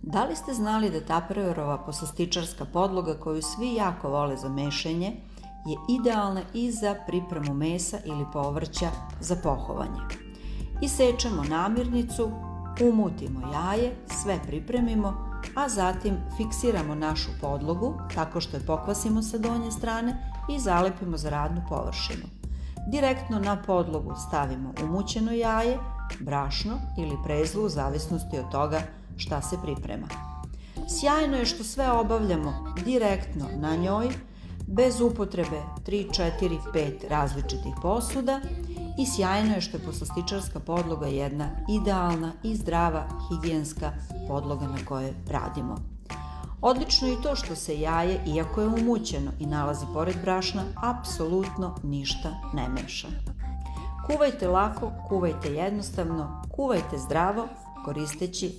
Da li ste znali da Tupperwareova poslastičarska podloga koju svi jako vole za mešanje je idealna i za pripremu mesa ili povrća za pohovanje? Isečemo namirnicu, umutimo jaje, sve pripremimo, a zatim fiksiramo našu podlogu tako što je pokvasimo sa donje strane i zalepimo za radnu površinu. Direktno na podlogu stavimo umućeno jaje, brašno ili prezlu u zavisnosti od toga šta se priprema. Sjajno je što sve obavljamo direktno na njoj, bez upotrebe 3, 4, 5 različitih posuda i sjajno je što je poslastičarska podloga jedna idealna i zdrava higijenska podloga na kojoj radimo. Odlično je i to što se jaje, iako je umućeno i nalazi pored brašna, apsolutno ništa ne meša. Kuvajte lako, kuvajte jednostavno, kuvajte zdravo koristeći